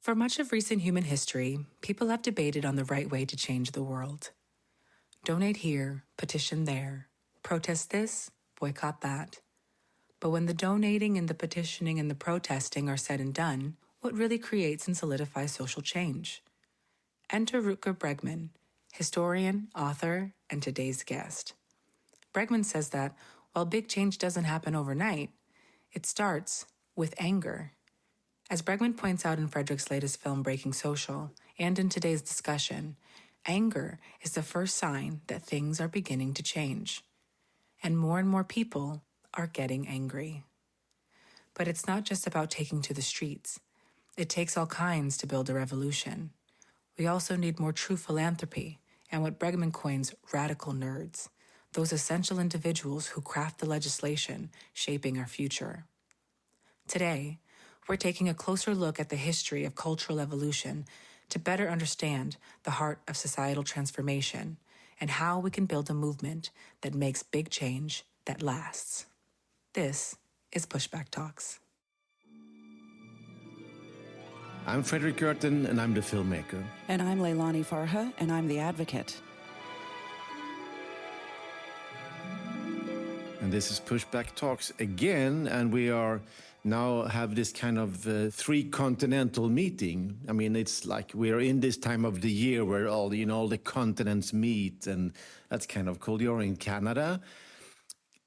For much of recent human history, people have debated on the right way to change the world. Donate here, petition there, protest this, boycott that. But when the donating and the petitioning and the protesting are said and done, what really creates and solidifies social change? Enter Rutger Bregman, historian, author, and today's guest. Bregman says that while big change doesn't happen overnight, it starts with anger. As Bregman points out in Fredrik's latest film, Breaking Social, and in today's discussion, anger is the first sign that things are beginning to change. And more people are getting angry. But it's not just about taking to the streets. It takes all kinds to build a revolution. We also need more true philanthropy and what Bregman coins radical nerds, those essential individuals who craft the legislation shaping our future. Today, we're taking a closer look at the history of cultural evolution to better understand the heart of societal transformation and how we can build a movement that makes big change that lasts. This is Pushback Talks. I'm Fredrik Gerten, and I'm the filmmaker. And I'm Leilani Farha, and I'm the advocate. And this is Pushback Talks again, and we are now have this kind of three-continental meeting. I mean, it's like we're in this time of the year where all the continents meet, and that's kind of cool. You're in Canada,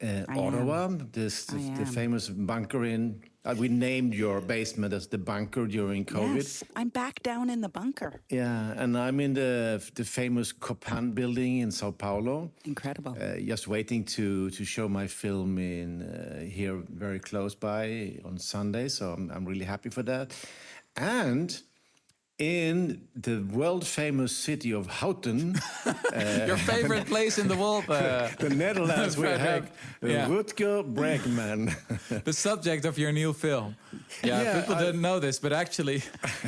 Ottawa, the famous bunker in. We named your basement as the bunker during COVID. Yes, I'm back down in the bunker. Yeah, and I'm in the famous Copan building in Sao Paulo. Incredible. Just waiting to show my film in here very close by on Sunday, so I'm really happy for that. And in the world-famous city of Houten. Your favorite place in the world. The Netherlands, we have Rutger Bregman. The subject of your new film. People didn't know this, but actually,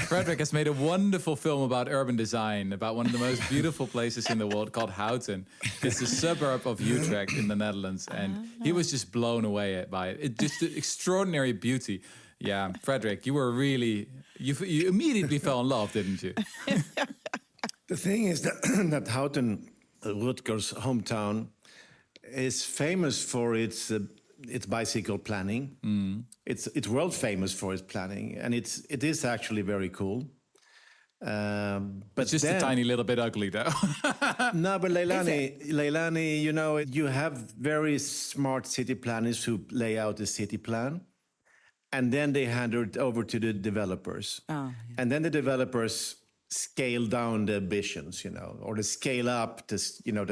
Fredrik has made a wonderful film about urban design, about one of the most beautiful places in the world called Houten. It's a suburb of Utrecht in the Netherlands, and he was just blown away by it. Just the extraordinary beauty. Yeah, Fredrik, you were really... You immediately fell in love, didn't you? The thing is that Houten, Rutger's hometown, is famous for its bicycle planning. Mm. It's world famous for its planning, and it is actually very cool. But it's just a tiny little bit ugly, though. No, but Leilani, you have very smart city planners who lay out a city plan. And then they hand it over to the developers. Oh, yeah. And then the developers scale down the ambitions, or they scale up the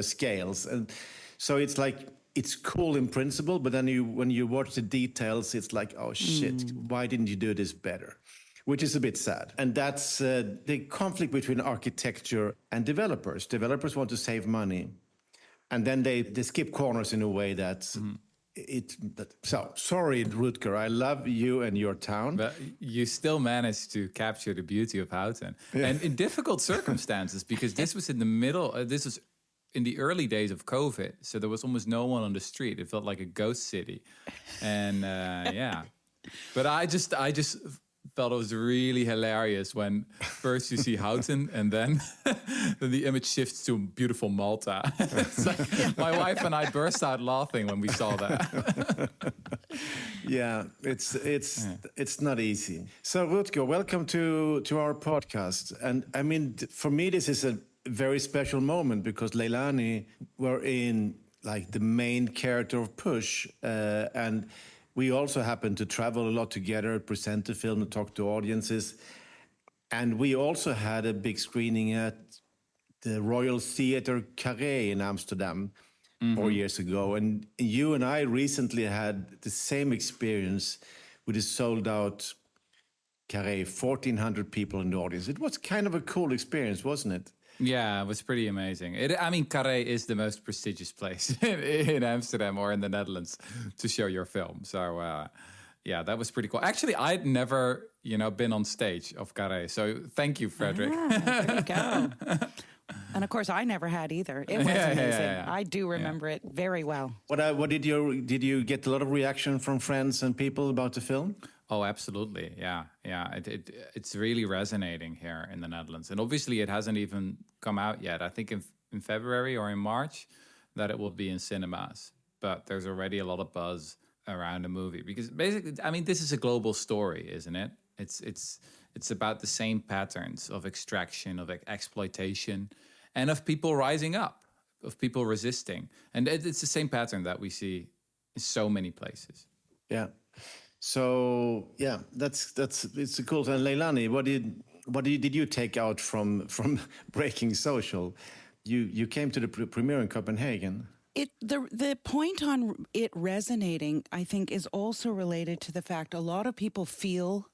scales. And so it's like, it's cool in principle, but then when you watch the details, it's like, oh shit, why didn't you do this better? Which is a bit sad. And that's the conflict between architecture and developers. Developers want to save money. And then they skip corners in a way that's... So sorry, Rutger. I love you and your town, but you still managed to capture the beauty of Houten, and in difficult circumstances, because this was in the middle. This was in the early days of COVID, so there was almost no one on the street. It felt like a ghost city, and But I just felt it was really hilarious when first you see Houten and then the image shifts to beautiful Malta. It's like my wife and I burst out laughing when we saw that. Yeah, it's not easy. So Rutger, welcome to our podcast. And I mean, for me, this is a very special moment because Leilani were in like the main character of Push, and we also happen to travel a lot together, present the film, and talk to audiences. And we also had a big screening at the Royal Theatre Carré in Amsterdam 4 years ago. And you and I recently had the same experience with a sold-out Carré, 1,400 people in the audience. It was kind of a cool experience, wasn't it? Yeah, it was pretty amazing. Carré is the most prestigious place in Amsterdam or in the Netherlands to show your film. So, that was pretty cool. Actually, I'd never, been on stage of Carré. So thank you, Fredrik. There you go. And of course, I never had either. It was amazing. Yeah. I do remember it very well. What did you get a lot of reaction from friends and people about the film? Oh, absolutely. Yeah. It's really resonating here in the Netherlands. And obviously it hasn't even come out yet. I think in February or in March that it will be in cinemas. But there's already a lot of buzz around the movie because basically, I mean, this is a global story, isn't it? It's about the same patterns of extraction, of exploitation, and of people rising up, of people resisting. And it's the same pattern that we see in so many places. Yeah. So yeah, it's a cool. And Leilani, did you take out from Breaking Social? You came to the premiere in Copenhagen. The point on it resonating, I think, is also related to the fact a lot of people feel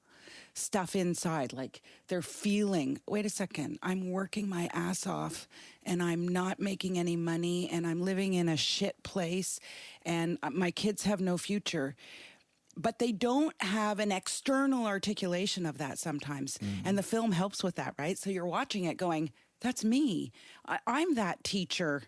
stuff inside, like they're feeling, wait a second, I'm working my ass off and I'm not making any money and I'm living in a shit place and my kids have no future. But they don't have an external articulation of that sometimes. And the film helps with that, right? So you're watching it going, that's me. I'm that teacher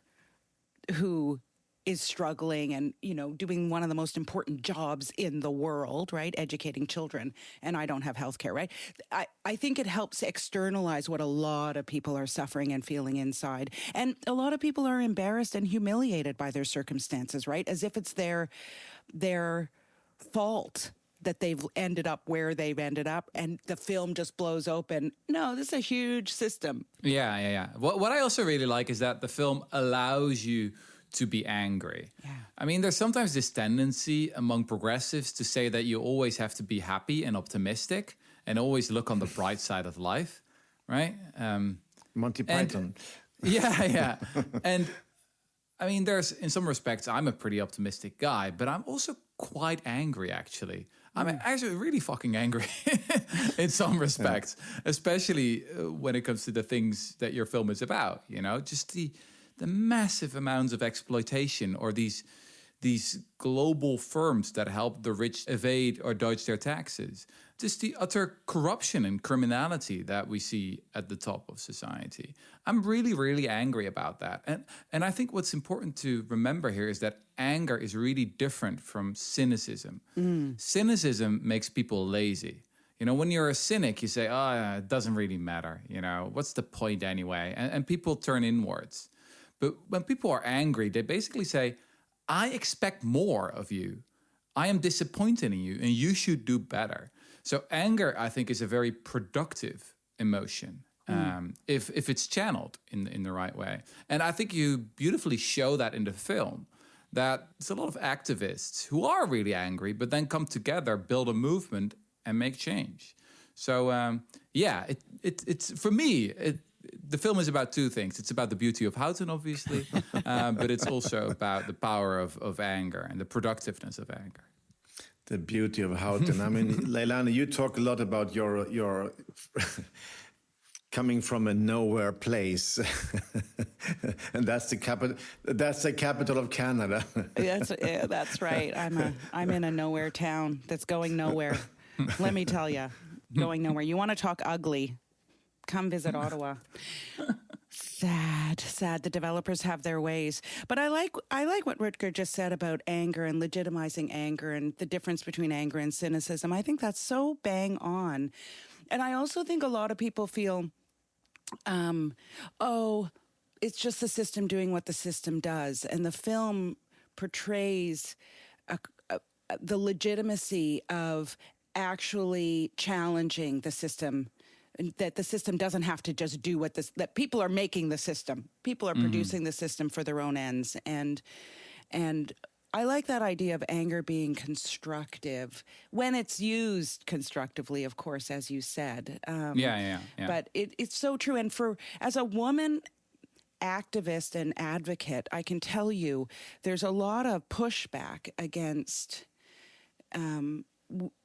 who is struggling and, doing one of the most important jobs in the world, right? Educating children. And I don't have healthcare, right? I think it helps externalize what a lot of people are suffering and feeling inside. And a lot of people are embarrassed and humiliated by their circumstances, right? As if it's their fault that they've ended up where they've ended up, and the film just blows open. No, this is a huge system. Yeah. What I also really like is that the film allows you to be angry. Yeah. I mean, there's sometimes this tendency among progressives to say that you always have to be happy and optimistic and always look on the bright side of life, right? Monty Python. Yeah. And I mean, in some respects, I'm a pretty optimistic guy, but I'm also quite angry, actually. I'm actually really fucking angry in some respects, especially when it comes to the things that your film is about, just the massive amounts of exploitation or these global firms that help the rich evade or dodge their taxes. Just the utter corruption and criminality that we see at the top of society. I'm really, really angry about that. And I think what's important to remember here is that anger is really different from cynicism. Cynicism makes people lazy. When you're a cynic, you say, it doesn't really matter. What's the point anyway? And people turn inwards. But when people are angry, they basically say, I expect more of you. I am disappointed in you, and you should do better. So anger, I think, is a very productive emotion if it's channeled in the right way. And I think you beautifully show that in the film, that there's a lot of activists who are really angry, but then come together, build a movement, and make change. So, it's for me, the film is about two things. It's about the beauty of Houten, obviously, but it's also about the power of anger and the productiveness of anger. The beauty of Houten. I mean, Leilani, you talk a lot about your coming from a nowhere place, and that's the capital. That's the capital of Canada. That's right. I'm in a nowhere town that's going nowhere. Let me tell you, going nowhere. You want to talk ugly? Come visit Ottawa. Sad. The developers have their ways. But I like what Rutger just said about anger and legitimizing anger and the difference between anger and cynicism. I think that's so bang on. And I also think a lot of people feel, it's just the system doing what the system does. And the film portrays the legitimacy of actually challenging the system, that the system doesn't have to just do that people are making the system. People are producing the system for their own ends. And I like that idea of anger being constructive when it's used constructively, of course, as you said. Yeah. But it's so true. And as a woman activist and advocate, I can tell you there's a lot of pushback against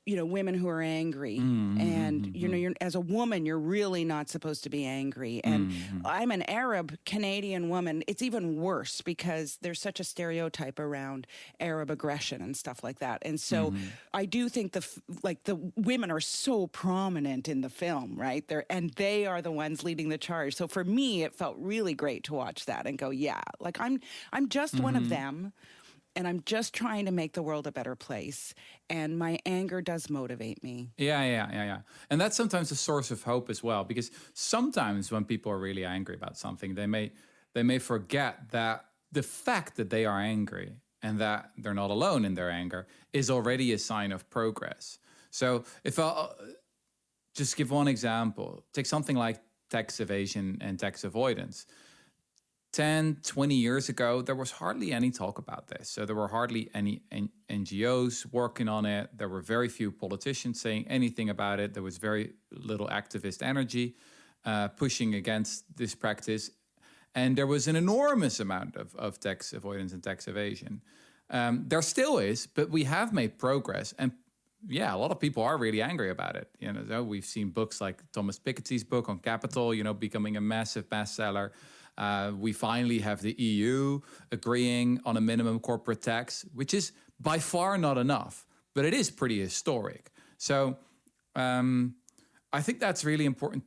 women who are angry. And, you're, as a woman, you're really not supposed to be angry. And I'm an Arab Canadian woman. It's even worse because there's such a stereotype around Arab aggression and stuff like that. And so I do think the women are so prominent in the film, right? They are the ones leading the charge. So for me, it felt really great to watch that and go, yeah, like I'm just one of them. and I'm just trying to make the world a better place. And my anger does motivate me. Yeah. And that's sometimes a source of hope as well, because sometimes when people are really angry about something, they may forget that the fact that they are angry and that they're not alone in their anger is already a sign of progress. So if I'll just give one example, take something like tax evasion and tax avoidance. 10, 20 years ago, there was hardly any talk about this. So there were hardly any NGOs working on it. There were very few politicians saying anything about it. There was very little activist energy pushing against this practice. And there was an enormous amount of tax avoidance and tax evasion. There still is, but we have made progress. And yeah, a lot of people are really angry about it. You know, so we've seen books like Thomas Piketty's book on capital, you know, becoming a massive bestseller. We finally have the EU agreeing on a minimum corporate tax, which is by far not enough, but it is pretty historic. So I think that's really important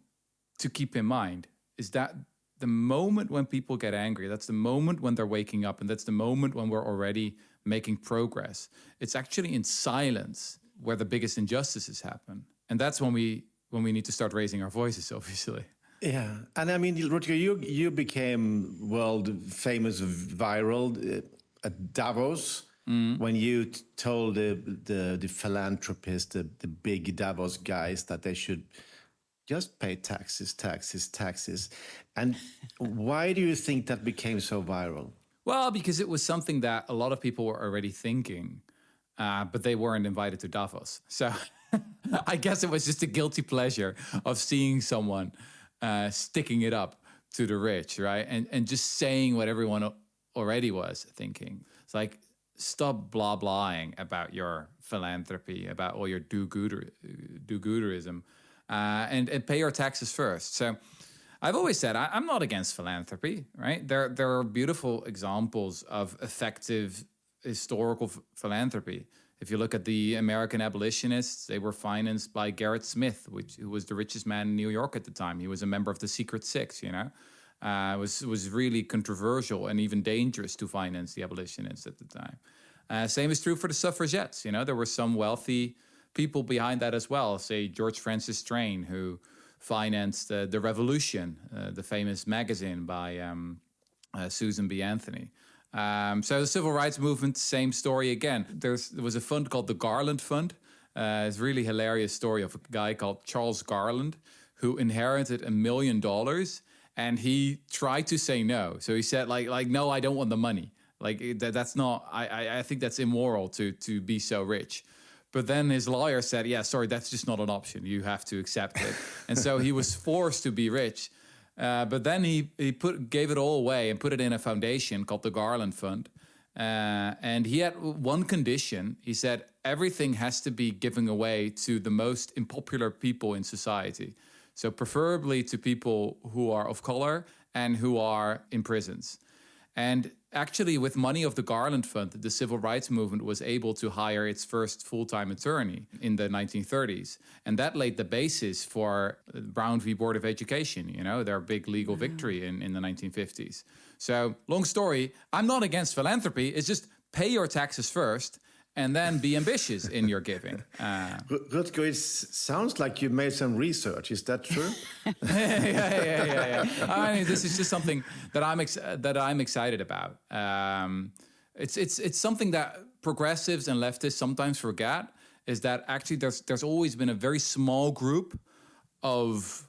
to keep in mind, is that the moment when people get angry, that's the moment when they're waking up, and that's the moment when we're already making progress. It's actually in silence where the biggest injustices happen. And that's when we need to start raising our voices, obviously. Yeah, and I mean, Rutger, you became world famous, viral at Davos when you told the philanthropists, the big Davos guys, that they should just pay taxes. And why do you think that became so viral? Well, because it was something that a lot of people were already thinking, but they weren't invited to Davos. So I guess it was just a guilty pleasure of seeing someone sticking it up to the rich, right? And just saying what everyone already was thinking. It's like, stop blah-blahing about your philanthropy, about all your do-gooderism, and pay your taxes first. So I've always said I'm not against philanthropy, right? There are beautiful examples of effective historical philanthropy. If you look at the American abolitionists, they were financed by Garrett Smith, who was the richest man in New York at the time. He was a member of the Secret Six, you know. It was really controversial and even dangerous to finance the abolitionists at the time. Same is true for the suffragettes. You know, there were some wealthy people behind that as well. Say George Francis Strain, who financed the Revolution, the famous magazine by Susan B. Anthony. So the civil rights movement, same story again. There was a fund called the Garland Fund. It's a really hilarious story of a guy called Charles Garland, who inherited $1 million, and he tried to say no. So he said, like, no, I don't want the money. Like that's not. I think that's immoral to be so rich. But then his lawyer said, yeah, sorry, that's just not an option. You have to accept it. And so he was forced to be rich. But then he gave it all away and put it in a foundation called the Garland Fund. And he had one condition. He said, everything has to be given away to the most unpopular people in society. So preferably to people who are of color and who are in prisons. And actually, with money of the Garland Fund, the civil rights movement was able to hire its first full-time attorney in the 1930s. And that laid the basis for Brown v. Board of Education, you know, their big legal victory in the 1950s. So, long story, I'm not against philanthropy. It's just pay your taxes first and then be ambitious in your giving. Rutger, it sounds like you made some research. Is that true? Yeah. I mean, this is just something that I'm excited about. It's something that progressives and leftists sometimes forget, is that actually there's always been a very small group of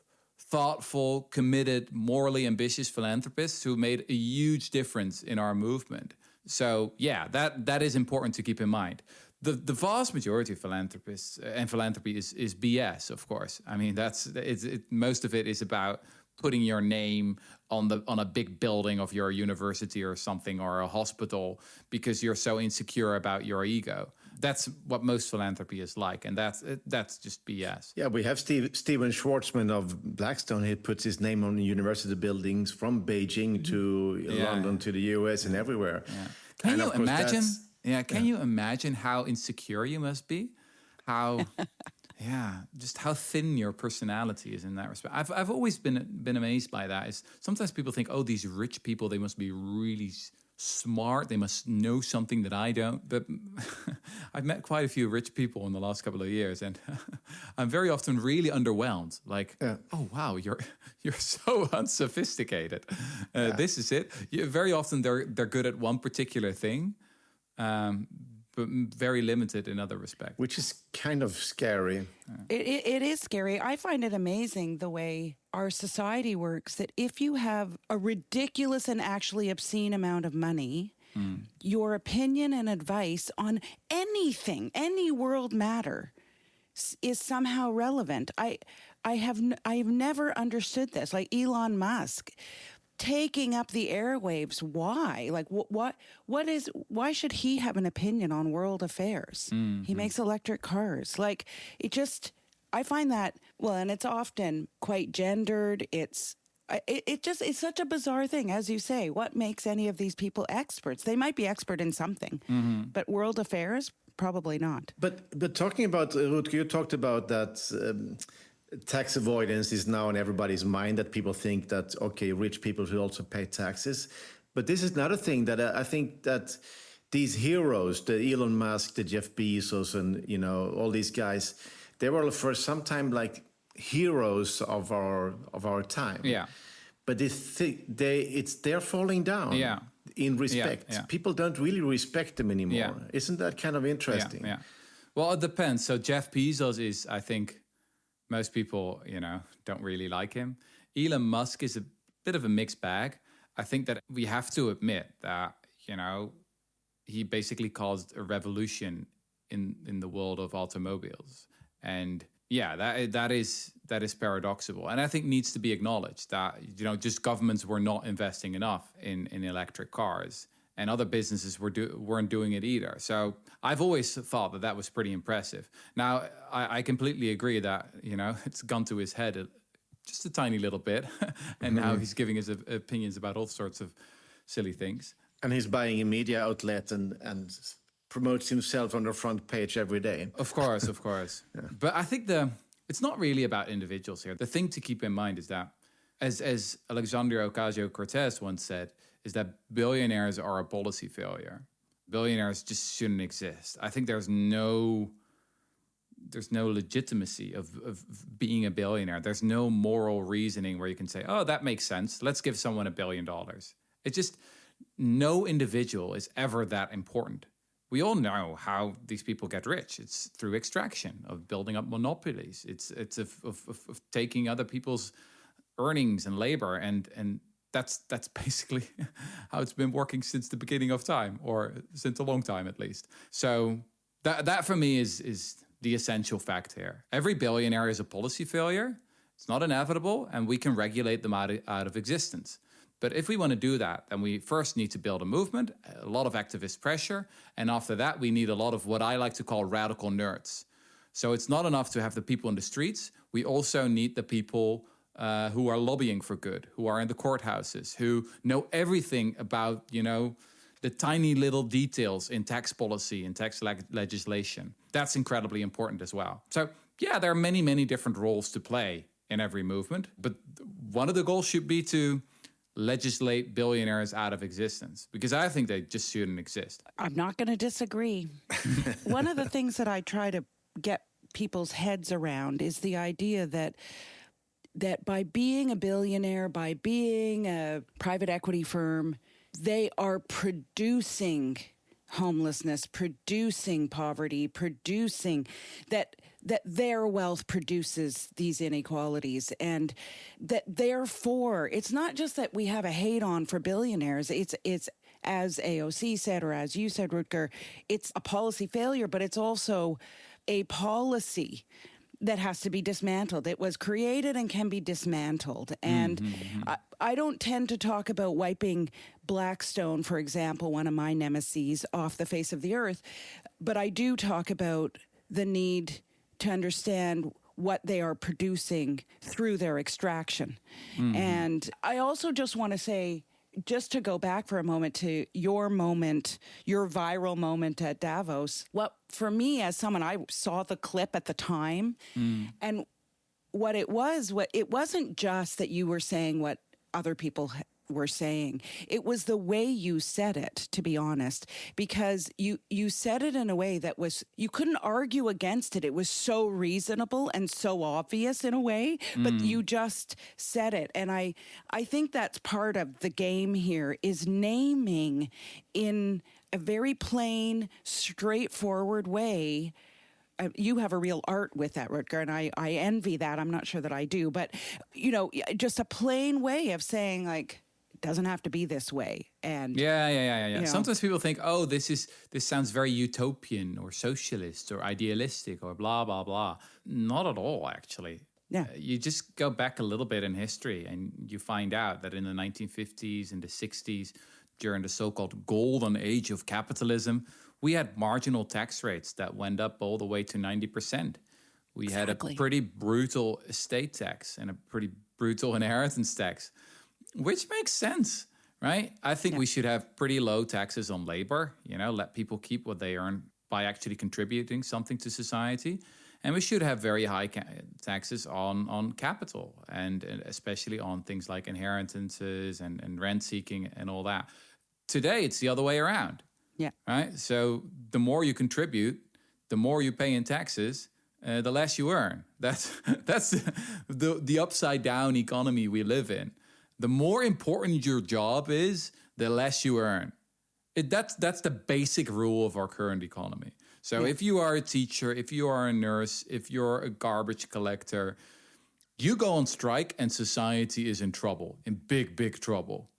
thoughtful, committed, morally ambitious philanthropists who made a huge difference in our movement. So yeah, that is important to keep in mind. The vast majority of philanthropists and philanthropy is BS, of course. I mean, most of it is about putting your name on a big building of your university or something, or a hospital, because you're so insecure about your ego. That's what most philanthropy is like, and that's just BS. Yeah, we have Steven Schwartzman of Blackstone. He puts his name on university buildings from Beijing to London to the US and everywhere. Yeah. Can you imagine? Can you imagine how insecure you must be? How, just how thin your personality is in that respect. I've always been amazed by that. Is sometimes people think, oh, these rich people, they must be really smart. They must know something that I don't. But I've met quite a few rich people in the last couple of years, and I'm very often really underwhelmed. Like, oh wow, you're so unsophisticated. This is it. Very often they're good at one particular thing, but very limited in other respects. Which is kind of scary. It is scary. I find it amazing the way our society works, that if you have a ridiculous and actually obscene amount of money, your opinion and advice on anything, any world matter, is somehow relevant. I have never understood this. Like Elon Musk taking up the airwaves. Why? Like why should he have an opinion on world affairs? He makes electric cars. Like I find that, well, and it's often quite gendered. It's such a bizarre thing, as you say. What makes any of these people experts? They might be expert in something, but world affairs, probably not. But talking about, Rutger, you talked about that tax avoidance is now in everybody's mind, that people think that, okay, rich people should also pay taxes. But this is another thing that I think that these heroes, the Elon Musk, the Jeff Bezos, and, you know, all these guys, they were for some time like heroes of our time. Yeah. But they're falling down. Yeah. In respect. Yeah. People don't really respect them anymore. Yeah. Isn't that kind of interesting? Yeah. Well, it depends. So Jeff Bezos is, I think, most people, you know, don't really like him. Elon Musk is a bit of a mixed bag. I think that we have to admit that, you know, he basically caused a revolution in the world of automobiles. And yeah, that is paradoxical, and I think needs to be acknowledged that, you know, just governments were not investing enough in electric cars, and other businesses weren't doing it either. So I've always thought that was pretty impressive. Now I completely agree that, you know, it's gone to his head just a tiny little bit, and now he's giving his opinions about all sorts of silly things. And he's buying a media outlet and promotes himself on the front page every day. Of course. Yeah. But I think it's not really about individuals here. The thing to keep in mind is that, as Alexandria Ocasio-Cortez once said, is that billionaires are a policy failure. Billionaires just shouldn't exist. I think there's no legitimacy of being a billionaire. There's no moral reasoning where you can say, oh, that makes sense. Let's give someone $1 billion. It's just, no individual is ever that important. We all know how these people get rich. It's through extraction, of building up monopolies. It's of taking other people's earnings and labor, and that's basically how it's been working since the beginning of time, or since a long time at least. So that for me is the essential fact here. Every billionaire is a policy failure. It's not inevitable, and we can regulate them out of existence. But if we want to do that, then we first need to build a movement, a lot of activist pressure, and after that, we need a lot of what I like to call radical nerds. So it's not enough to have the people in the streets. We also need the people who are lobbying for good, who are in the courthouses, who know everything about, you know, the tiny little details in tax policy and tax legislation. That's incredibly important as well. So yeah, there are many, many different roles to play in every movement, but one of the goals should be to legislate billionaires out of existence, because I think they just shouldn't exist. I'm not going to disagree. One of the things that I try to get people's heads around is the idea that by being a billionaire, by being a private equity firm, they are producing homelessness, producing poverty, producing that their wealth produces these inequalities, and that therefore it's not just that we have a hate on for billionaires. It's as AOC said, or as you said, Rutger, it's a policy failure, but it's also a policy that has to be dismantled. It was created and can be dismantled. And I don't tend to talk about wiping Blackstone, for example, one of my nemeses, off the face of the earth, but I do talk about the need to understand what they are producing through their extraction. And I also just want to say, just to go back for a moment to your moment, your viral moment at Davos, what for me as someone, I saw the clip at the time, and what it wasn't just that you were saying what other people were saying. It was the way you said it, to be honest, because you said it in a way that was, you couldn't argue against it. It was so reasonable and so obvious in a way, but you just said it. And I think that's part of the game here, is naming in a very plain, straightforward way. You have a real art with that, Rutger, and I envy that. I'm not sure that I do, but, just a plain way of saying, like, it doesn't have to be this way. And yeah. Sometimes people think, oh, this sounds very utopian or socialist or idealistic or blah, blah, blah. Not at all, actually. Yeah. You just go back a little bit in history and you find out that in the 1950s and the 60s, during the so-called golden age of capitalism, we had marginal tax rates that went up all the way to 90%. We had a pretty brutal estate tax and a pretty brutal inheritance tax, which makes sense, right? I think we should have pretty low taxes on labor, let people keep what they earn by actually contributing something to society. And we should have very high taxes on capital, and especially on things like inheritances and rent seeking and all that. Today, it's the other way around. Yeah. Right. So the more you contribute, the more you pay in taxes, the less you earn. That's the upside down economy we live in. The more important your job is, the less you earn. That's the basic rule of our current economy. So if you are a teacher, if you are a nurse, if you're a garbage collector, you go on strike and society is in trouble, in big, big trouble.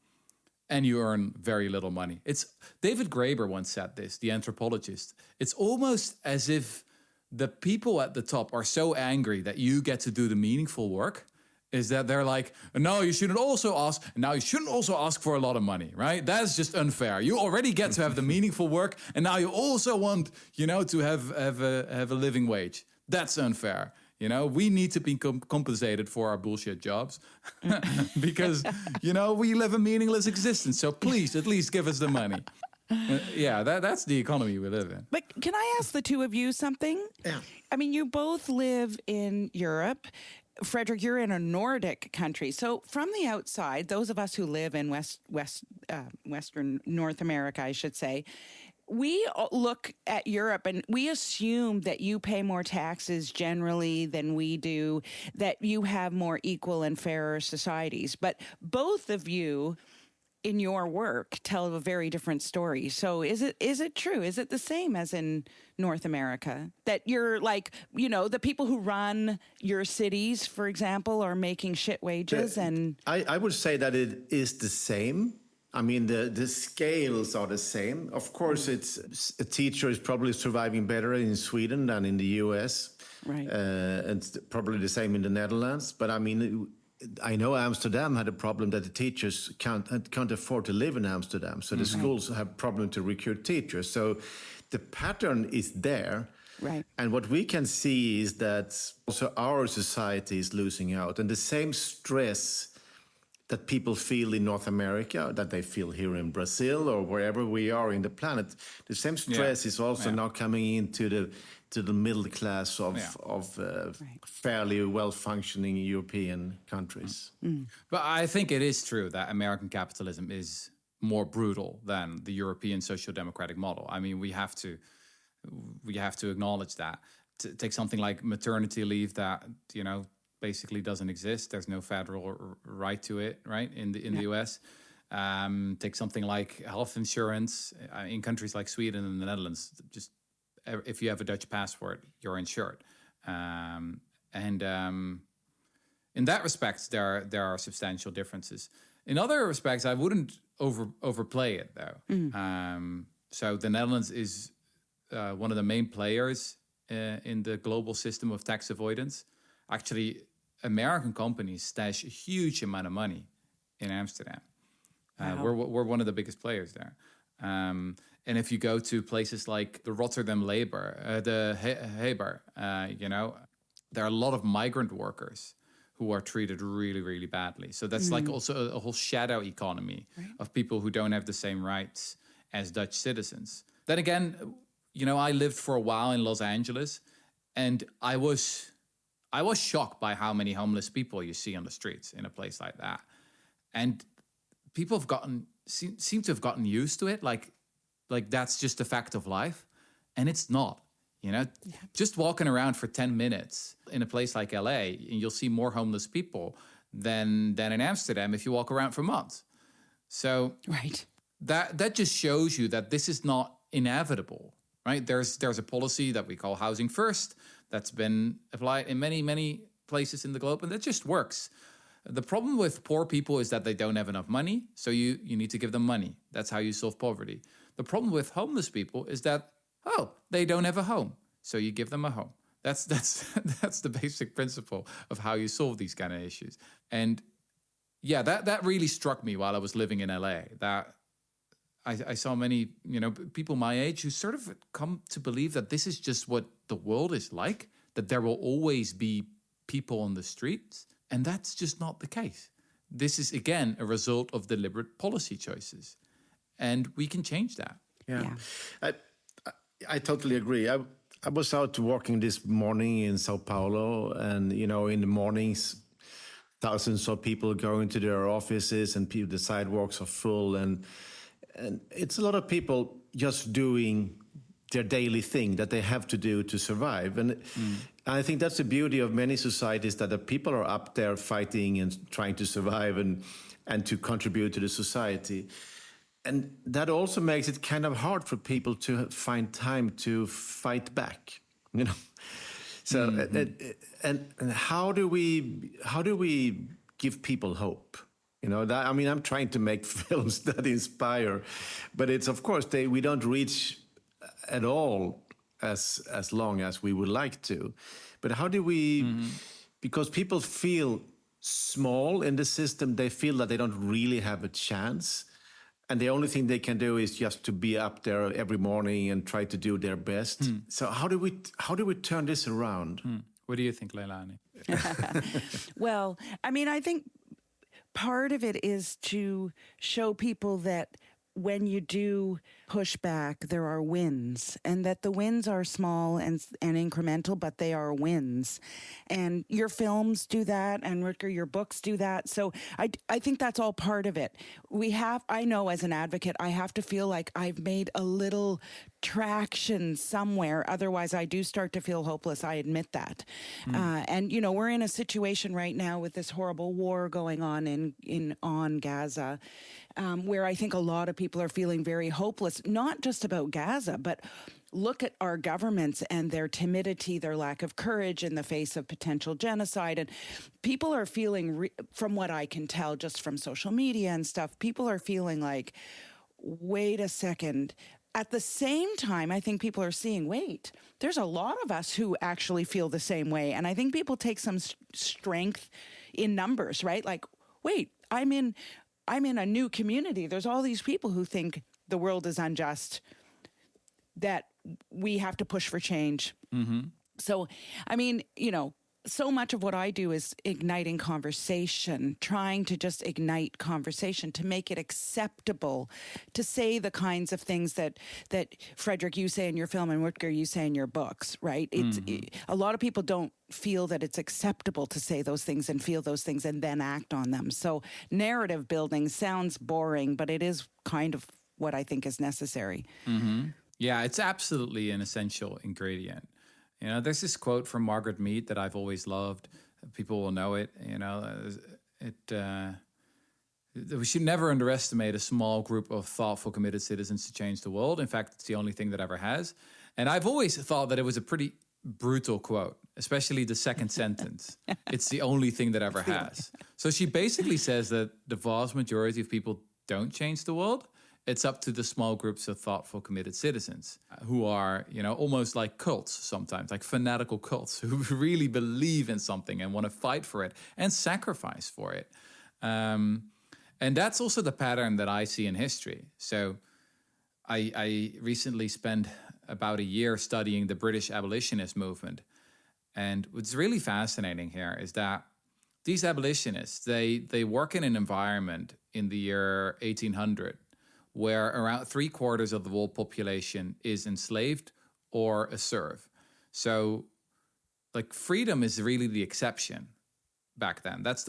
And you earn very little money. It's David Graeber once said this, the anthropologist. It's almost as if the people at the top are so angry that you get to do the meaningful work, is that they're like, no, you shouldn't also ask. Now you shouldn't also ask for a lot of money, right? That's just unfair. You already get to have the meaningful work, and now you also want, to have a living wage. That's unfair. We need to be compensated for our bullshit jobs because, we live a meaningless existence. So please, at least give us the money. That's the economy we live in. But can I ask the two of you something? Yeah. I mean, you both live in Europe. Fredrik, you're in a Nordic country. So from the outside, those of us who live in Western North America, I should say, we look at Europe and we assume that you pay more taxes generally than we do, that you have more equal and fairer societies. But both of you in your work tell a very different story. So is it true? Is it the same as in North America? That you're like, the people who run your cities, for example, are making shit wages? And I would say that it is the same. I mean, the scales are the same. Of course, a teacher is probably surviving better in Sweden than in the US. Right. And it's probably the same in the Netherlands. But I mean, I know Amsterdam had a problem that the teachers can't afford to live in Amsterdam. So the schools have problem to recruit teachers. So the pattern is there. Right. And what we can see is that also our society is losing out. And the same stress that people feel in North America, that they feel here in Brazil or wherever we are in the planet, the same stress is also now coming into the middle class of fairly well-functioning European countries. But I think it is true that American capitalism is more brutal than the European social democratic model. I mean, we have to acknowledge that. Take something like maternity leave that, basically doesn't exist. There's no federal right to it, right, in the US. Take something like health insurance in countries like Sweden and the Netherlands. Just if you have a Dutch passport, you're insured. In that respect, there are substantial differences. In other respects, I wouldn't overplay it, though. So the Netherlands is one of the main players in the global system of tax avoidance. Actually, American companies stash a huge amount of money in Amsterdam. We're one of the biggest players there. And if you go to places like the Rotterdam Labor, the Haber, there are a lot of migrant workers who are treated really, really badly. So that's like also a whole shadow economy of people who don't have the same rights as Dutch citizens. Then again, I lived for a while in Los Angeles, and I was shocked by how many homeless people you see on the streets in a place like that. And people have seem to have gotten used to it, like that's just a fact of life, and it's not. Just walking around for 10 minutes in a place like LA, and you'll see more homeless people than in Amsterdam if you walk around for months. So Right. that just shows you that this is not inevitable, right? There's a policy that we call housing first that's been applied in many places in the globe, and that just works. The problem with poor people is that they don't have enough money, so you need to give them money. That's how you solve poverty. The problem with homeless people is that, they don't have a home, so you give them a home. That's the basic principle of how you solve these kind of issues. And yeah, that really struck me while I was living in LA, that I saw many, people my age who sort of come to believe that this is just what the world is like, that there will always be people on the streets. And that's just not the case. This is, again, a result of deliberate policy choices. And we can change that. Yeah. I totally agree. I was out walking this morning in Sao Paulo, and, in the mornings, thousands of people going to their offices, and the sidewalks are full. And it's a lot of people just doing their daily thing that they have to do to survive. And I think that's the beauty of many societies, that the people are up there fighting and trying to survive and to contribute to the society. And that also makes it kind of hard for people to find time to fight back, So, and how do we give people hope? I'm trying to make films that inspire, but it's, of course, we don't reach at all as long as we would like to. But how do we, because people feel small in the system, they feel that they don't really have a chance. And the only thing they can do is just to be up there every morning and try to do their best. So how do we turn this around? What do you think, Leilani? Well, I think part of it is to show people that when you do push back, there are wins, and that the wins are small and incremental, but they are wins. And your films do that, and Rutger, your books do that. So I think that's all part of it. I know as an advocate, I have to feel like I've made a little traction somewhere. Otherwise, I do start to feel hopeless. I admit that. And, we're in a situation right now with this horrible war going on on Gaza, where I think a lot of people are feeling very hopeless, not just about Gaza, but look at our governments and their timidity, their lack of courage in the face of potential genocide. And people are feeling, from what I can tell just from social media and stuff, people are feeling like, wait a second. At the same time, I think people are seeing, wait, there's a lot of us who actually feel the same way. And I think people take some strength in numbers, right? Like, wait, I'm in a new community. There's all these people who think the world is unjust, that we have to push for change. So, so much of what I do is igniting conversation, trying to just ignite conversation to make it acceptable to say the kinds of things that Frederick, you say in your film, and Rutger, you say in your books, right? A lot of people don't feel that it's acceptable to say those things and feel those things and then act on them. So narrative building sounds boring, but it is kind of what I think is necessary. Yeah, it's absolutely an essential ingredient. There's this quote from Margaret Mead that I've always loved. People will know it. We should never underestimate a small group of thoughtful, committed citizens to change the world. In fact, it's the only thing that ever has. And I've always thought that it was a pretty brutal quote, especially the second sentence. It's the only thing that ever has. So she basically says that the vast majority of people don't change the world. It's up to the small groups of thoughtful, committed citizens who are, almost like cults sometimes, like fanatical cults who really believe in something and want to fight for it and sacrifice for it. And that's also the pattern that I see in history. So I recently spent about a year studying the British abolitionist movement. And what's really fascinating here is that these abolitionists, they work in an environment in the year 1800 where around 3/4 of the world population is enslaved or a serf. So, freedom is really the exception back then. That's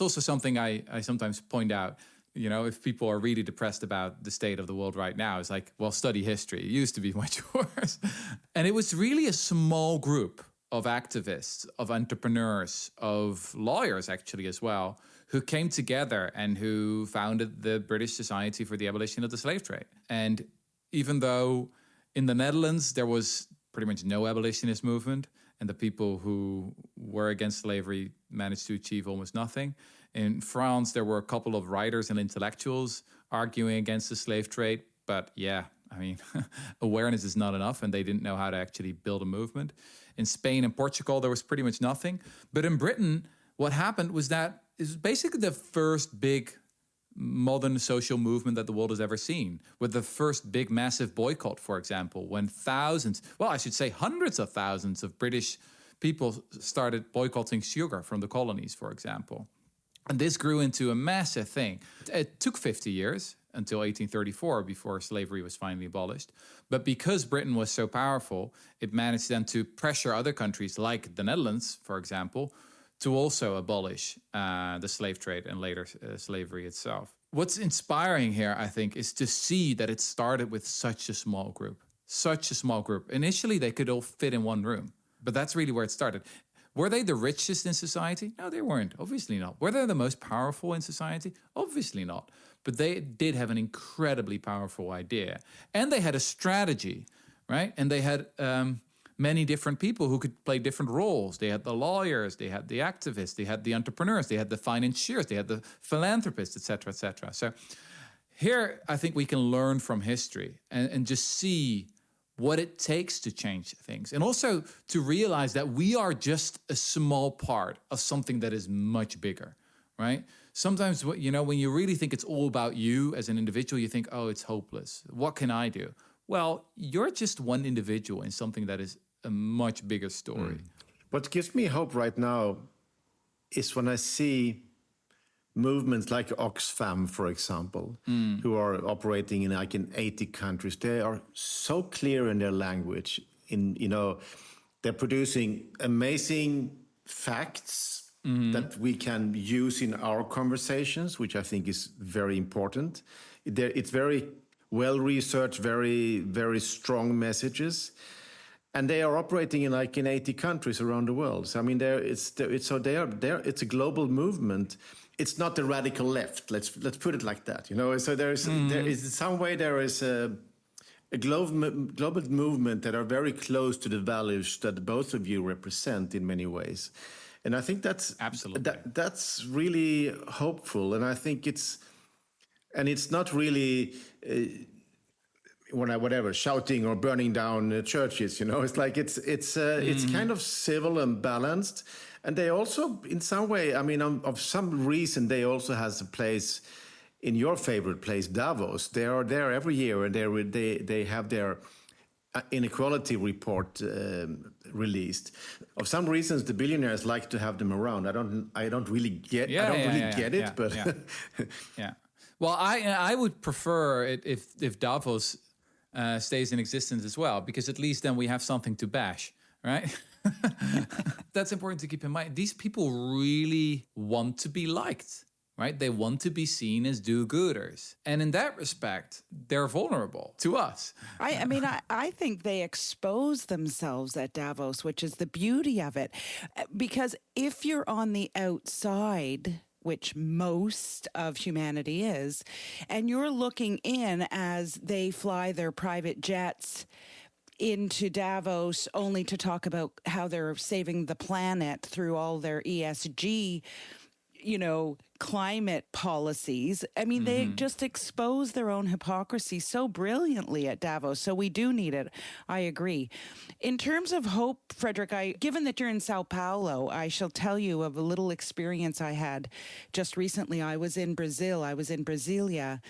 also something I sometimes point out if people are really depressed about the state of the world right now, it's like, well, study history. It used to be much worse. And it was really a small group of activists, of entrepreneurs, of lawyers actually as well, who came together and who founded the British Society for the Abolition of the Slave Trade. And even though in the Netherlands there was pretty much no abolitionist movement, and the people who were against slavery managed to achieve almost nothing. In France, there were a couple of writers and intellectuals arguing against the slave trade. But yeah, I mean, awareness is not enough, and they didn't know how to actually build a movement. In Spain and Portugal, there was pretty much nothing. But in Britain, what happened was that it was basically the first big modern social movement that the world has ever seen, with the first big massive boycott, for example, when hundreds of thousands of British people started boycotting sugar from the colonies, for example. And this grew into a massive thing. It took 50 years until 1834 before slavery was finally abolished. But because Britain was so powerful, it managed then to pressure other countries like the Netherlands, for example, to also abolish the slave trade and later slavery itself. What's inspiring here, I think, is to see that it started with such a small group. Such a small group. Initially, they could all fit in one room, but that's really where it started. Were they the richest in society? No, they weren't. Obviously not. Were they the most powerful in society? Obviously not. But they did have an incredibly powerful idea. And they had a strategy, right? And they had many different people who could play different roles. They had the lawyers, they had the activists, they had the entrepreneurs, they had the financiers, they had the philanthropists, et cetera, et cetera. So here, I think we can learn from history and just see what it takes to change things. And also to realize that we are just a small part of something that is much bigger, right? Sometimes, when you really think it's all about you as an individual, you think, oh, it's hopeless. What can I do? Well, you're just one individual in something that is a much bigger story. What gives me hope right now is when I see movements like Oxfam, for example, who are operating in 80 countries. They are so clear in their language. They're producing amazing facts that we can use in our conversations, which I think is very important. It's very well researched, very, very strong messages. And they are operating in 80 countries around the world. So I mean, it's a global movement. It's not the radical left. Let's put it like that. So there is in some way there is a global movement that are very close to the values that both of you represent in many ways. And I think that's absolutely that's really hopeful. And I think it's not really. Shouting or burning down churches, it's like it's kind of civil and balanced, and they also, in some way, I mean, of some reason, they also has a place in your favorite place, Davos. They are there every year, and they have their inequality report released. Of some reasons, the billionaires like to have them around. I don't really get it, but yeah. Well, I would prefer it if Davos stays in existence as well, because at least then we have something to bash, right? That's important to keep in mind. These people really want to be liked, right? They want to be seen as do-gooders. And in that respect, they're vulnerable to us. I think they expose themselves at Davos, which is the beauty of it. Because if you're on the outside, which most of humanity is, and you're looking in as they fly their private jets into Davos only to talk about how they're saving the planet through all their ESG, climate policies. I mean, they just expose their own hypocrisy so brilliantly at Davos. So we do need it. I agree. In terms of hope, Fredrik, given that you're in Sao Paulo, I shall tell you of a little experience I had just recently. I was in Brazil. I was in Brasilia.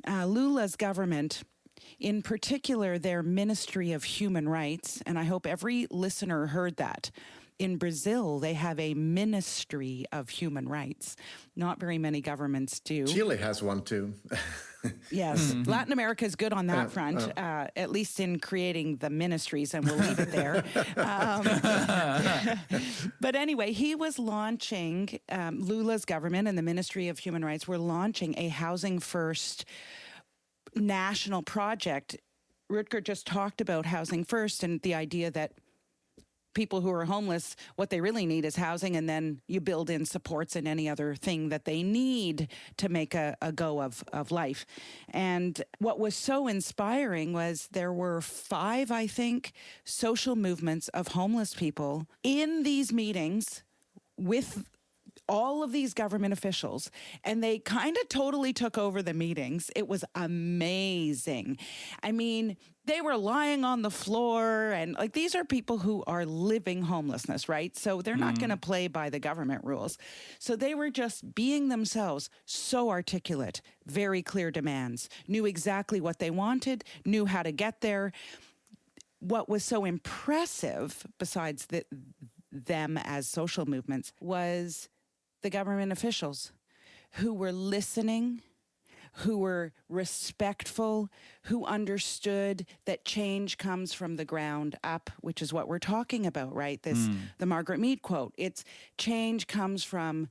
Lula's government, in particular their Ministry of Human Rights, and I hope every listener heard that. in Brazil, they have a ministry of human rights. Not very many governments do. Chile has one too. Yes, Latin America is good on that front, at least in creating the ministries, and we'll leave it there. But anyway, he was launching, Lula's government and the Ministry of Human Rights were launching a Housing First national project. Rutger just talked about Housing First and the idea that people who are homeless, what they really need is housing, and then you build in supports and any other thing that they need to make a go of life. And what was so inspiring was there were 5, I think, social movements of homeless people in these meetings with all of these government officials, and they kind of totally took over the meetings. It was amazing. I mean, they were lying on the floor, and like, these are people who are living homelessness, right? So they're not going to play by the government rules. So they were just being themselves, so articulate, very clear demands, knew exactly what they wanted, knew how to get there. What was so impressive, besides them as social movements, was the government officials who were listening, who were respectful, who understood that change comes from the ground up, which is what we're talking about, right? The Margaret Mead quote. It's change comes from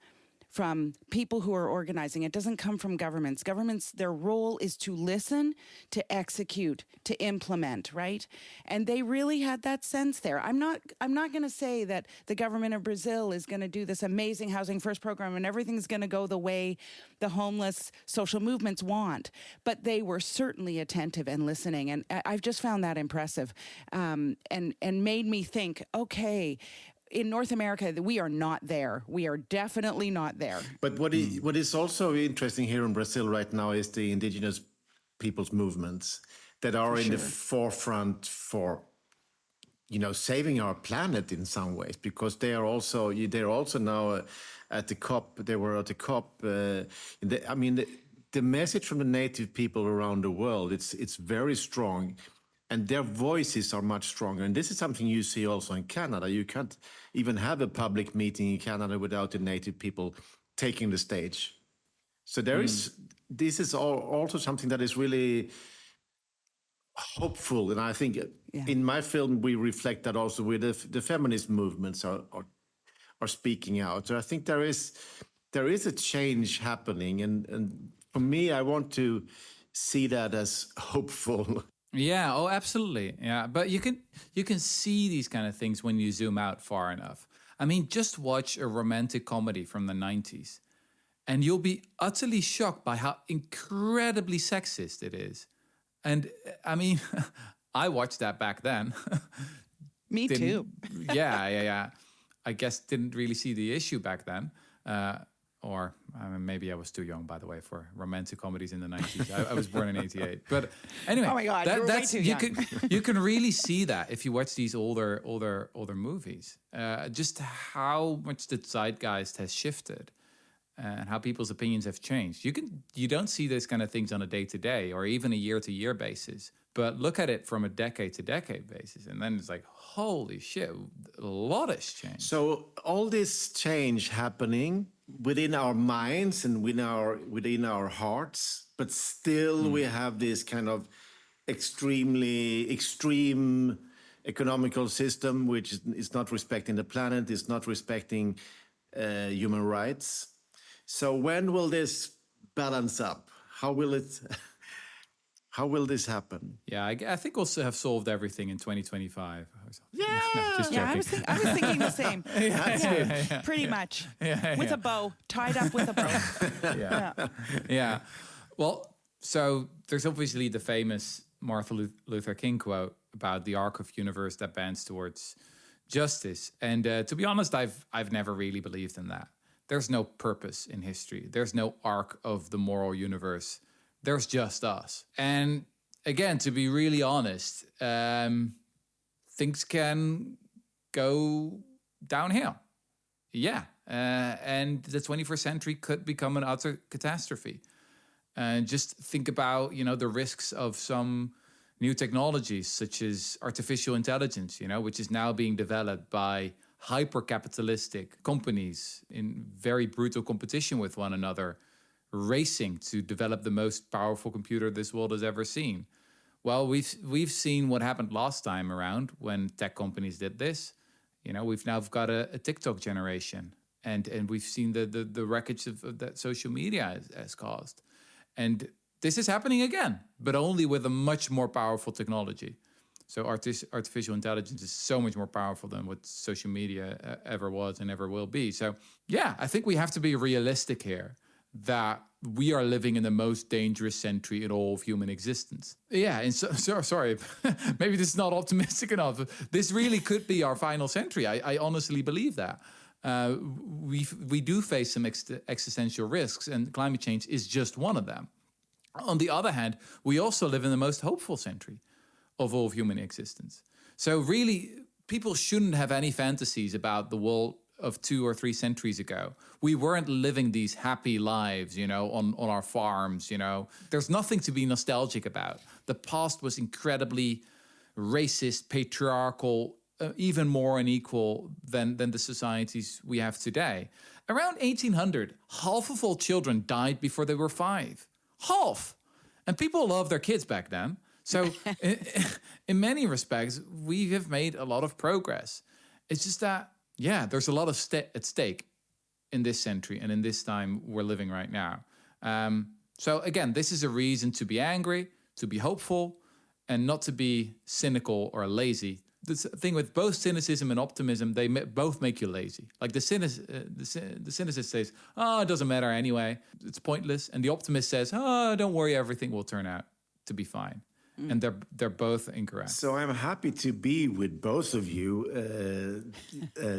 people who are organizing. It doesn't come from governments. Governments, their role is to listen, to execute, to implement, right? And they really had that sense there. I'm not going to say that the government of Brazil is going to do this amazing Housing First program and everything's going to go the way the homeless social movements want, but they were certainly attentive and listening. And I've just found that impressive, and made me think, okay, in North America, we are not there. We are definitely not there. But what is also interesting here in Brazil right now is the indigenous people's movements that are in the forefront for, saving our planet in some ways, because they're also now at the COP. They were at the COP. The message from the native people around the world, it's very strong. And their voices are much stronger. And this is something you see also in Canada. You can't even have a public meeting in Canada without the native people taking the stage. So this is also something that is really hopeful. And I think in my film, we reflect that also with the feminist movements are speaking out. So I think there is a change happening. And for me, I want to see that as hopeful. Yeah, oh, absolutely. Yeah, but you can see these kind of things when you zoom out far enough. I mean, just watch a romantic comedy from the 90s, and you'll be utterly shocked by how incredibly sexist it is. And I mean, I watched that back then. Me too. Yeah. I guess didn't really see the issue back then. Or maybe I was too young, by the way, for romantic comedies in the 90s. I was born in 88. But anyway, oh my God, you're way too young. You can really see that if you watch these older movies, just how much the zeitgeist has shifted and how people's opinions have changed. You don't see these kind of things on a day-to-day or even a year-to-year basis, but look at it from a decade-to-decade basis, and then it's like, holy shit, a lot has changed. So all this change happening within our minds and within our hearts, but still we have this kind of extreme economical system which is not respecting the planet, is not respecting human rights. So when will this balance up? How will this happen? Yeah, I think we'll have solved everything in 2025. Yeah, I was thinking the same. Yeah. Pretty much. With a bow, tied up with a bow. Yeah. Well, so there's obviously the famous Martin Luther King quote about the arc of universe that bends towards justice. And to be honest, I've never really believed in that. There's no purpose in history. There's no arc of the moral universe. There's just us. And again, to be really honest, things can go downhill. Yeah. And the 21st century could become an utter catastrophe. And just think about, the risks of some new technologies such as artificial intelligence, which is now being developed by hyper-capitalistic companies in very brutal competition with one another, racing to develop the most powerful computer this world has ever seen. Well, we've seen what happened last time around when tech companies did this. We've now got a TikTok generation, and we've seen the wreckage of that social media has caused. And this is happening again, but only with a much more powerful technology. So artificial intelligence is so much more powerful than what social media ever was and ever will be. So yeah, I think we have to be realistic here that we are living in the most dangerous century in all of human existence. Yeah, and sorry, maybe this is not optimistic enough. This really could be our final century. I honestly believe that. We do face some existential risks, and climate change is just one of them. On the other hand, we also live in the most hopeful century of all of human existence. So really, people shouldn't have any fantasies about the world of 2 or 3 centuries ago. We weren't living these happy lives, on our farms, There's nothing to be nostalgic about. The past was incredibly racist, patriarchal, even more unequal than the societies we have today. Around 1800, half of all children died before they were 5. Half! And people loved their kids back then. So in many respects, we have made a lot of progress. It's just that, yeah, there's a lot of at stake in this century and in this time we're living right now. So again, this is a reason to be angry, to be hopeful, and not to be cynical or lazy. The thing with both cynicism and optimism, they both make you lazy. Like the cynicist says, "Oh, it doesn't matter anyway. It's pointless." And the optimist says, "Oh, don't worry, everything will turn out to be fine." And they're both incorrect. So I'm happy to be with both of you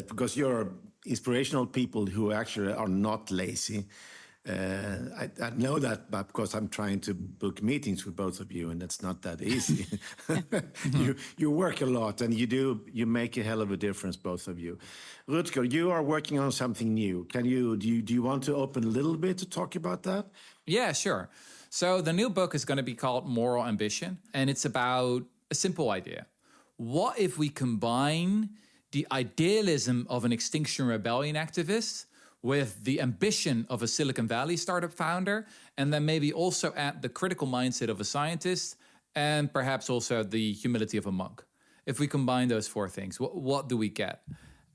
because you're inspirational people who actually are not lazy. I know that because I'm trying to book meetings with both of you, and it's not that easy. You work a lot, and you make a hell of a difference, both of you. Rutger, you are working on something new. Do you want to open a little bit to talk about that? Yeah, sure. So the new book is going to be called Moral Ambition, and it's about a simple idea. What if we combine the idealism of an Extinction Rebellion activist with the ambition of a Silicon Valley startup founder, and then maybe also add the critical mindset of a scientist, and perhaps also the humility of a monk? If we combine those 4 things, what do we get?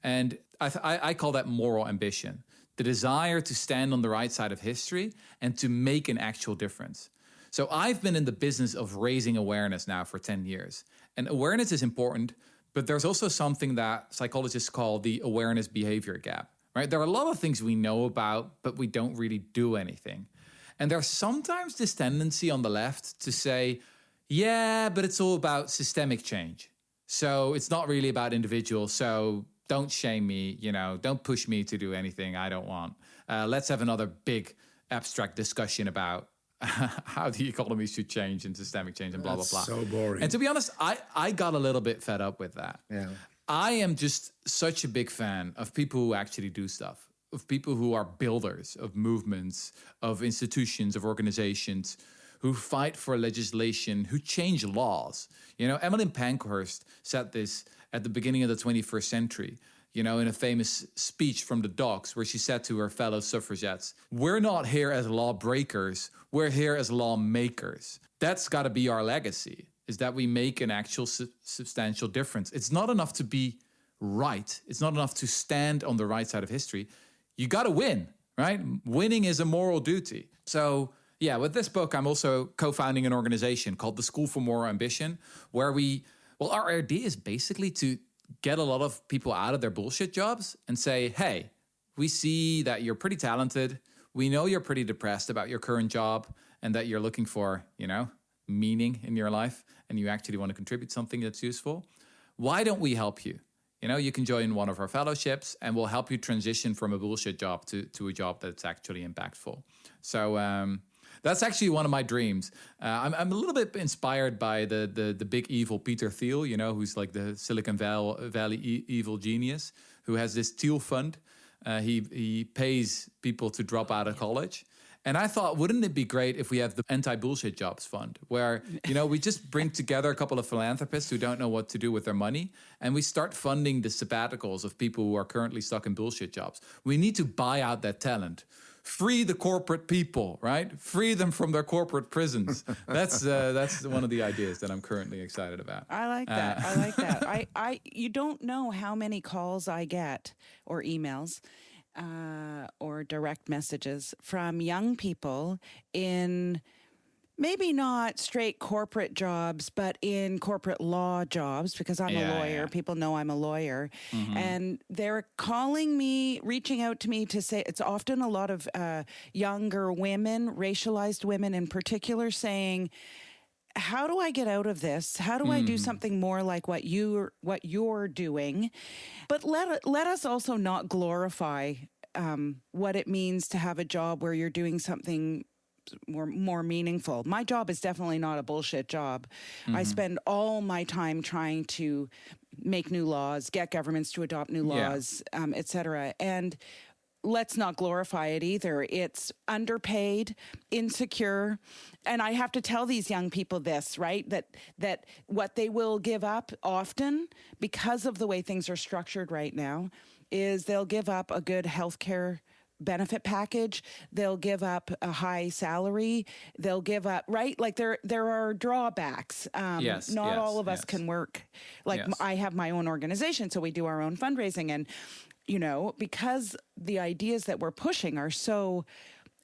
And I call that moral ambition. The desire to stand on the right side of history and to make an actual difference. So I've been in the business of raising awareness now for 10 years. And awareness is important, but there's also something that psychologists call the awareness behavior gap, right? There are a lot of things we know about, but we don't really do anything. And there's sometimes this tendency on the left to say, yeah, but it's all about systemic change. So it's not really about individuals. So don't shame me, don't push me to do anything I don't want. Let's have another big abstract discussion about how the economy should change and systemic change and blah, blah, blah. So boring. And to be honest, I got a little bit fed up with that. Yeah. I am just such a big fan of people who actually do stuff, of people who are builders of movements, of institutions, of organizations, who fight for legislation, who change laws. Emmeline Pankhurst said this at the beginning of the 21st century, in a famous speech from the docks where she said to her fellow suffragettes, "We're not here as lawbreakers, we're here as lawmakers." That's got to be our legacy, is that we make an actual substantial difference. It's not enough to be right. It's not enough to stand on the right side of history. You got to win, right? Winning is a moral duty. So yeah, with this book, I'm also co-founding an organization called the School for Moral Ambition, where our idea is basically to get a lot of people out of their bullshit jobs and say, hey, we see that you're pretty talented. We know you're pretty depressed about your current job and that you're looking for, meaning in your life and you actually want to contribute something that's useful. Why don't we help you? You can join one of our fellowships and we'll help you transition from a bullshit job to a job that's actually impactful. So that's actually one of my dreams. I'm a little bit inspired by the big evil Peter Thiel, who's like the Silicon Valley evil genius, who has this Thiel fund, He pays people to drop out of college. And I thought, wouldn't it be great if we have the anti-bullshit jobs fund where, we just bring together a couple of philanthropists who don't know what to do with their money, and we start funding the sabbaticals of people who are currently stuck in bullshit jobs. We need to buy out that talent. Free the corporate people, right? Free them from their corporate prisons. That's one of the ideas that I'm currently excited about. I like that. I like that. You don't know how many calls I get or emails or direct messages from young people in maybe not straight corporate jobs, but in corporate law jobs, because I'm a lawyer. Yeah. People know I'm a lawyer. Mm-hmm. And they're calling me, reaching out to me to say, it's often a lot of younger women, racialized women in particular, saying, how do I get out of this? How do I do something more like what you're doing? But let us also not glorify what it means to have a job where you're doing something more meaningful. My job is definitely not a bullshit job. Mm-hmm. I spend all my time trying to make new laws, get governments to adopt new laws, et cetera. And let's not glorify it either. It's underpaid, insecure. And I have to tell these young people this, right? That what they will give up often, because of the way things are structured right now, is they'll give up a good healthcare benefit package. They'll give up a high salary. They'll give up, right? Like there are drawbacks. Not all of us can work. Like I have my own organization, so we do our own fundraising, and because the ideas that we're pushing are so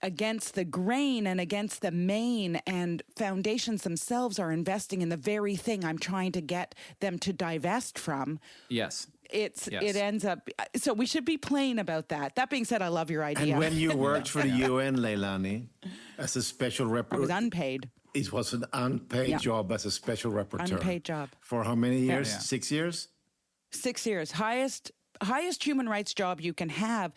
against the grain and against the main, and foundations themselves are investing in the very thing I'm trying to get them to divest from. Yes. It ends up, so we should be plain about that. That being said, I love your idea. And when you worked for the UN, Leilani, as a special rapporteur. I was unpaid. It was an unpaid job as a special rapporteur. Unpaid job. For how many years? 6 years? 6 years. Highest human rights job you can have,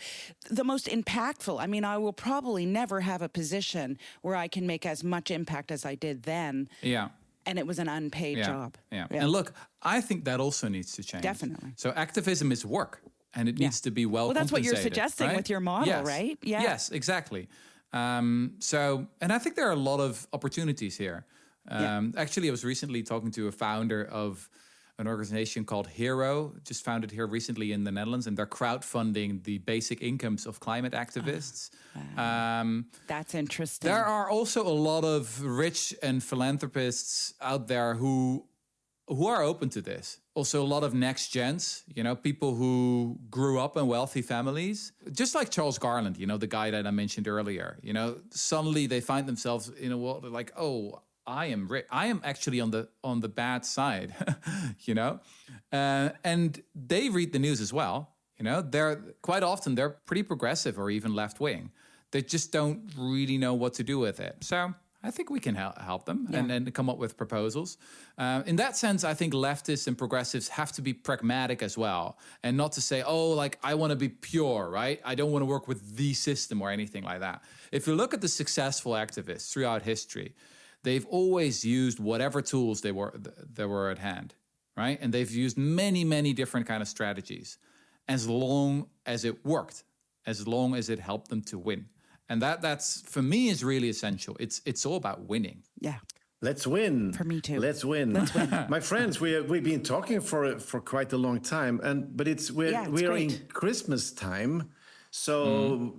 the most impactful. I mean, I will probably never have a position where I can make as much impact as I did then. Yeah. And it was an unpaid job. Yeah. And look, I think that also needs to change. Definitely. So activism is work, and it needs to be well that's what you're compensated, suggesting right? with your model, right? Yeah. Yes, exactly. And I think there are a lot of opportunities here. Actually, I was recently talking to a founder of an organization called Hero, just founded here recently in the Netherlands, and they're crowdfunding the basic incomes of climate activists. Wow. That's interesting. There are also a lot of rich and philanthropists out there who are open to this. Also a lot of next gens, people who grew up in wealthy families, just like Charles Garland, the guy that I mentioned earlier. Suddenly they find themselves in a world like, oh, I am rich. I am actually on the bad side, and they read the news as well. They're quite often they're pretty progressive or even left wing. They just don't really know what to do with it. So I think we can help them and come up with proposals. In that sense, I think leftists and progressives have to be pragmatic as well, and not to say, oh, like I want to be pure, right? I don't want to work with the system or anything like that. If you look at the successful activists throughout history, they've always used whatever tools they were at hand, right? And they've used many, many different kind of strategies, as long as it worked, as long as it helped them to win. And that's for me is really essential. It's all about winning. Yeah. Let's win. For me too. Let's win. My friends, we've been talking for quite a long time, but we're in Christmas time. So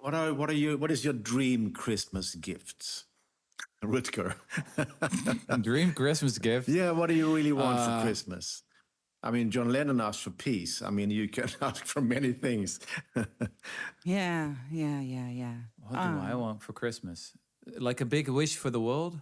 what is your dream Christmas gift? Rutger. Dream Christmas gift? Yeah, what do you really want for Christmas? I mean, John Lennon asked for peace. I mean, you can ask for many things. Yeah. What do I want for Christmas? Like a big wish for the world?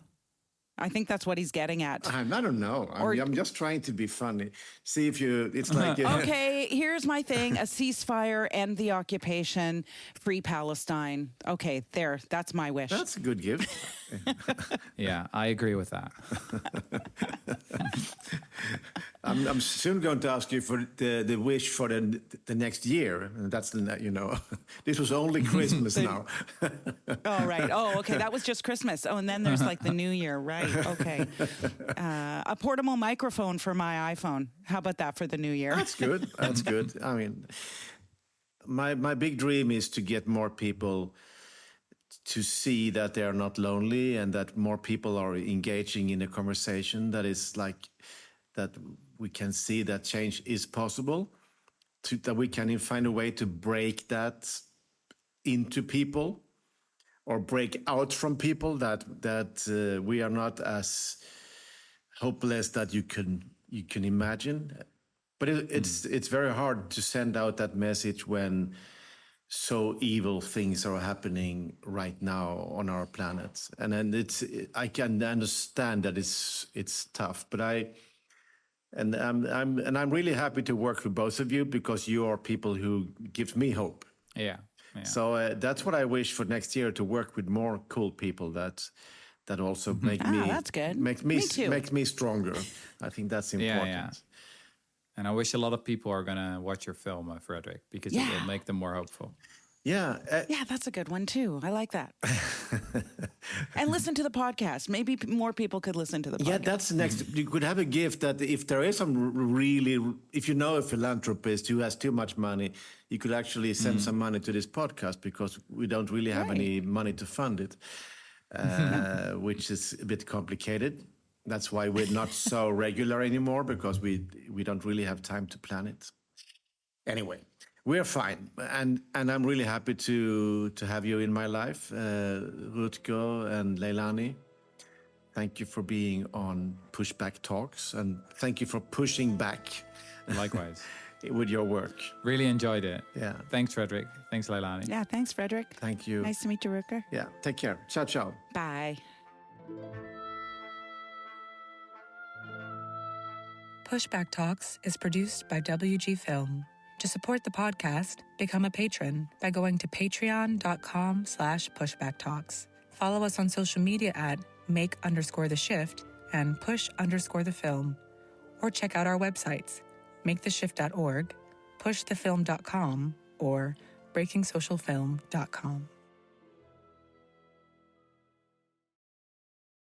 I think that's what he's getting at. I don't know. I'm just trying to be funny. See if it's like... Okay, here's my thing. A ceasefire, end the occupation, free Palestine. Okay, that's my wish. That's a good gift. Yeah, I agree with that. I'm soon going to ask you for the wish for the next year. And that's this was only Christmas now. Oh, right. Oh, okay. That was just Christmas. Oh, and then there's like the New Year. Right. Okay. A portable microphone for my iPhone. How about that for the New Year? That's good. That's good. I mean, my big dream is to get more people to see that they are not lonely and that more people are engaging in a conversation that is like that we can see that change is possible, that we can find a way to break that into people or break out from people, that we are not as hopeless that you can imagine. But it's very hard to send out that message when so evil things are happening right now on our planet. And then I can understand that it's tough, but I'm really happy to work with both of you because you are people who give me hope. Yeah. So that's what I wish for next year, to work with more cool people that also make me that's good. Make me stronger. I think that's important. Yeah. And I wish a lot of people are going to watch your film, Frederick, because it will make them more hopeful. Yeah. Yeah, that's a good one too. I like that. And listen to the podcast. Maybe more people could listen to the podcast. Yeah, that's the next. You could have a gift that if there is if you know a philanthropist who has too much money, you could actually send some money to this podcast, because we don't really have any money to fund it, which is a bit complicated. That's why we're not so regular anymore, because we don't really have time to plan it. Anyway, we're fine, and I'm really happy to have you in my life, Rutger and Leilani. Thank you for being on Pushback Talks, and thank you for pushing back. Likewise. With your work. Really enjoyed it. Yeah. Thanks, Frederick. Thanks, Leilani. Yeah, thanks, Frederick. Thank you. Nice to meet you, Rutger. Yeah, take care. Ciao, ciao. Bye. Pushback Talks is produced by WG Film. To support the podcast, become a patron by going to patreon.com/pushbacktalks. Follow us on social media at make_the_shift and push_the_film. Or check out our websites, maketheshift.org, pushthefilm.com, or breakingsocialfilm.com.